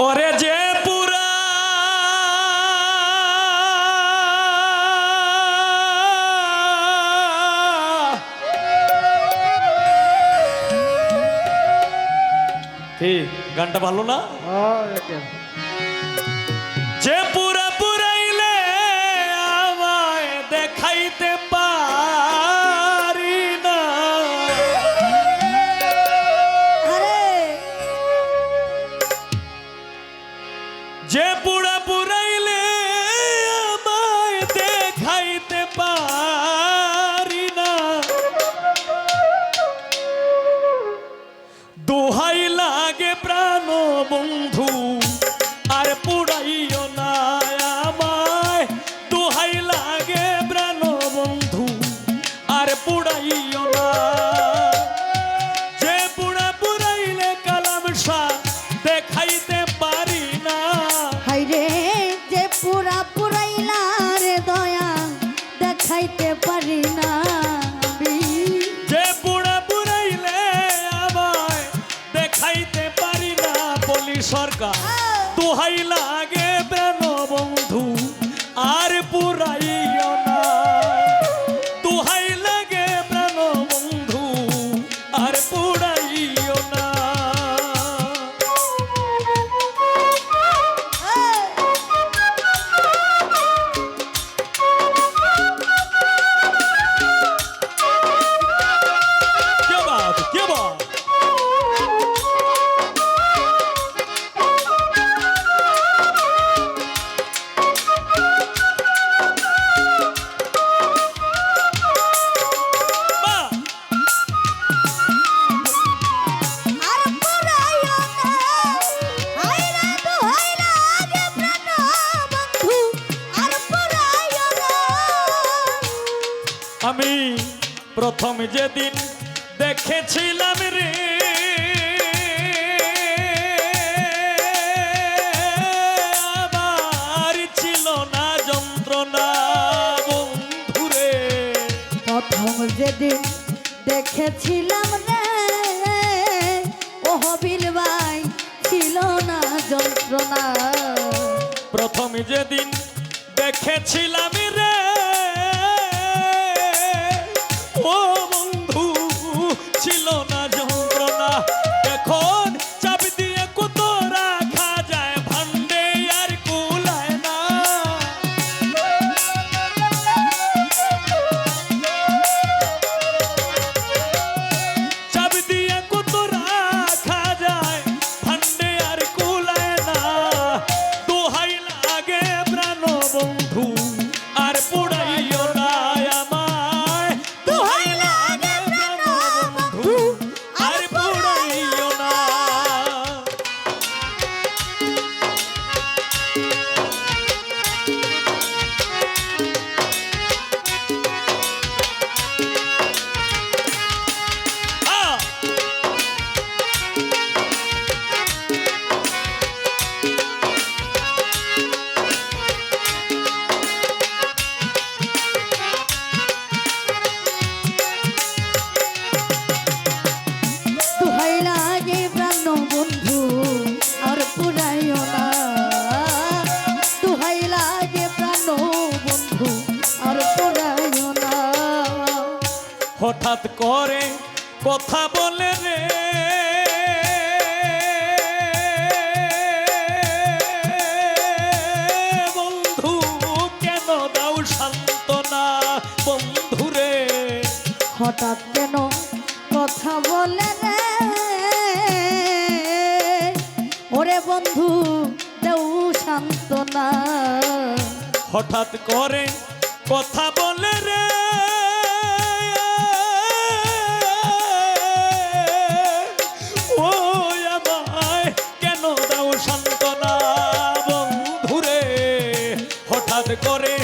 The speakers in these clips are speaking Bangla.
ওরে যে পুরা কি গানটা ভালো না? যে পুরা পুরাইলে আমায় দেখাইতে পারি না, যে পুরা পুরাইলে আমায় দেখাইতে পারি না, দোহাই লাগে প্রাণ বন্ধু আর পুরাইও না আমায়, দোহাই লাগে প্রাণ বন্ধু আর পুরাইও না। যে পুরা পুরাইলে কালাম শাহ দেখাইতে পারি না, হাইরে যে পুরা পুরাইলা রে দয়া দেখাইতে পারি না। যে পুরা পুরাইলে আমায় দেখাইতে পারি না, বলি সরকার দোহাই লাগে প্রাণ বন্ধু আর পুরাইও না, দোহাই লাগে প্রাণ বন্ধু আর পুরাইও না। কে বাত কে বাত আমি প্রথম যেদিন দেখেছিলাম রে আমার ছিল না যন্ত্রণা বন্ধুরে, প্রথম যেদিন দেখেছিলাম রে ও হবিল ভাই ছিল না যন্ত্রণা। প্রথম যেদিন দেখেছিলাম রে ও বন্ধু ছিল না যন্ত্রণা, এখন চাবি দিয়ে কত রাখা যায় ভান্ডে আর কুলায় না, চাবি দিয়ে কত রাখা যায় ভান্ডে আর কুলায় না, দোহাই লাগে প্রাণ বন্ধু আর পুরাইও না আমায়, দোহাই লাগে প্রাণ বন্ধু আর পুরাইও না। দোহাই লাগে প্রাণ বন্ধু আর পুরাইও না, দোহাই লাগে প্রাণ বন্ধু আর পুরাইও না। হঠাৎ করে কথা বলে রে বন্ধু কেন দাও সান্ত্বনা বন্ধুরে, হঠাৎ কেন কথা বলে রে ওরে বন্ধু দেউ সান্ত্বনা। হঠাৎ করে কথা বলে রে ও আমায় কেন দাও সান্ত্বনা বন্ধুরে, হঠাৎ করে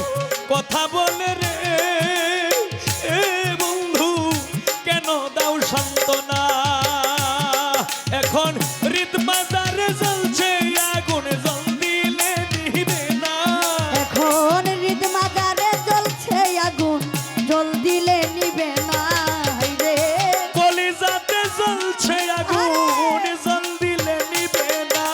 কথা বলে রে এ বন্ধু কেন দাও সান্ত্বনা, এখন হৃদ বাজারে জ্বলছে আগুন জল দিলে নিবে না, এখন হৃদ মাজারে জ্বলছে আগুন জল দিলে নিবে না। হাইরে কলিজাতে জ্বলছে আগুন জল দিলে নিবে না,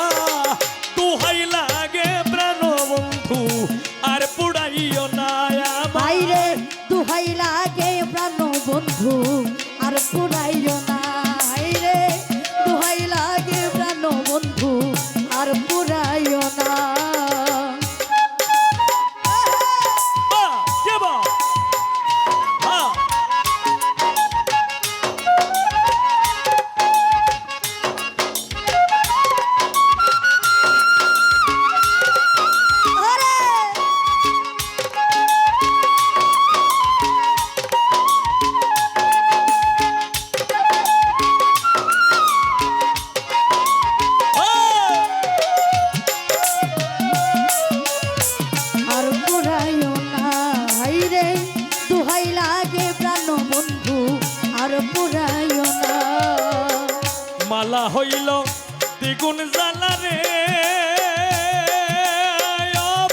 দুহাই লাগে প্রাণ বন্ধু আর পুরাইও না। মালা হইল দ্বিগুণ জ্বালা রে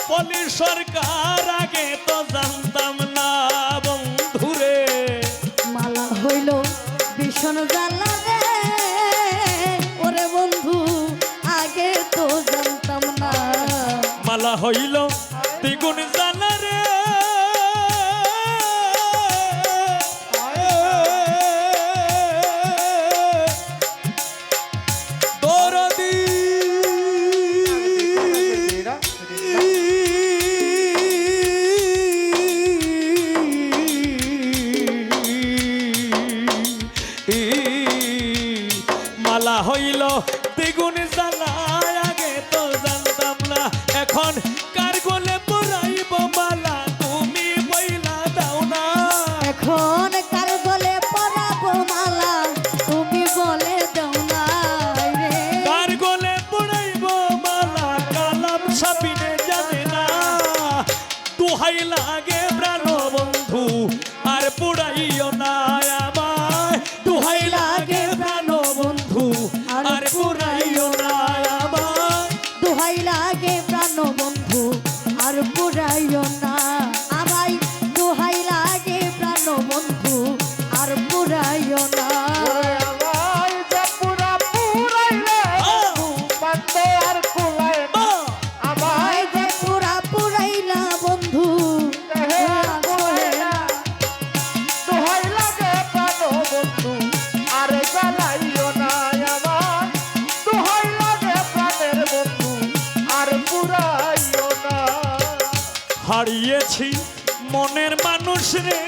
পলি সরকার আগে তো জানতাম না বন্ধুরে। মালা হইল ভীষণ জ্বালা রে ওরে বন্ধু আগে তো জানতাম না। মালা হইল দ্বিগুণ জ্বালা রে দরদি মালা হইল দ্বিগুণ জ্বালা আগে তো জানতাম না। এখন কার গলে পরাইব মালা তুমি বইলা দাও না। এখন কার গলে পরাবো মালা তুমি বলে দাও না রে। কার গলে পরাইব মালা কালাম সাবিনে জানে না। দুহাই লাগে প্রাণ বন্ধু আর পুরাইও না আমায়। দুহাই লাগে প্রাণ বন্ধু আর পুরাইও না আমায়। দুহাই লাগে প্রাণ বন্ধু আর পুরাইও না আমায়। দুহাই লাগে প্রাণ বন্ধু আর পুরাইও না। আমায় যে পুরা পুরাইলা বন্ধু হারিয়েছি মনের মানুষ রে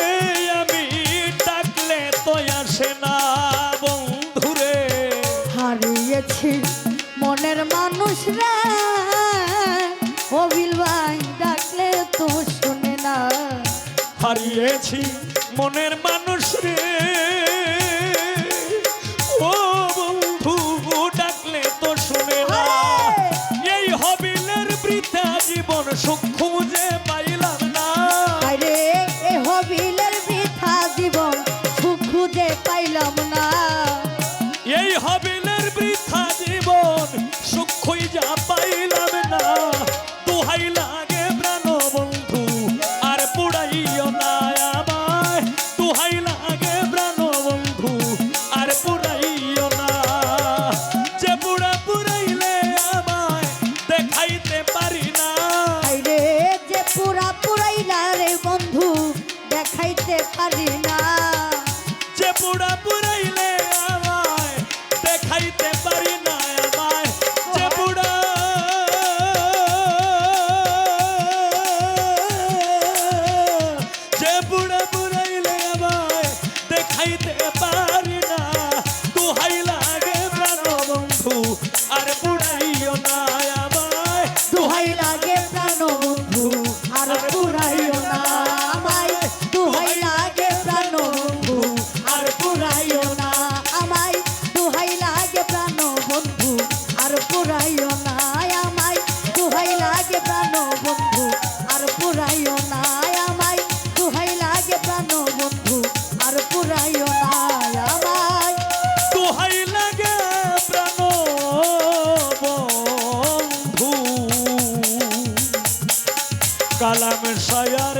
এই আমি ডাকলে তো আসে না বন্ধুরে। হারিয়েছি মনের মানুষ রে অবিল ভাই ডাকলে তো শুনে না। হারিয়েছি মনের মানুষ রে ও বন্ধু ডাকলে তো শুনে না। এই হবিলের বৃথা জীবন সুখ খুঁজে পাইলাম না। আরে এ হবিলের বৃথা জীবন সুখ খুঁজে পাইলাম না। এই হবিলের বৃথা জীবন সুখ খুঁজা পাইলাম না। দুহাই লাগে প্রাণ বন্ধু আর পুরাইও না আমায়। দুহাই লাগে প্রাণ বন্ধু আর পুরাইও না। যে পুরা পুরাইলে আমায় দেখাইতে পারি না। আরে যে পুরা পুরাইলা রে বন্ধু দেখাইতে পারি না। যে পুরা পুরাইলে আমায় দেখাইতে পারি না আমায়। যে পুরা যে পুরা পুরাইলে আমায় দেখাইতে পারি না। দুহাই লাগে প্রাণ বন্ধু আর পুরাইও না আমায়। দুহাই লাগে প্রাণ বন্ধু আর পুরাইও না আমায়। দুহাই লাগে প্রাণ বন্ধু আর পুরাইও না আমায়। দুহাই লাগে প্রাণ বন্ধু আর পুরাইও না আমায়। দুহাই লাগে প্রাণ বন্ধু আর পুরাইও না আমায়। দুহাই লাগে প্রাণ বন্ধু আর পুরাইও না আমায়। দুহাই লাগে প্রাণ বন্ধু কালাম সায়ার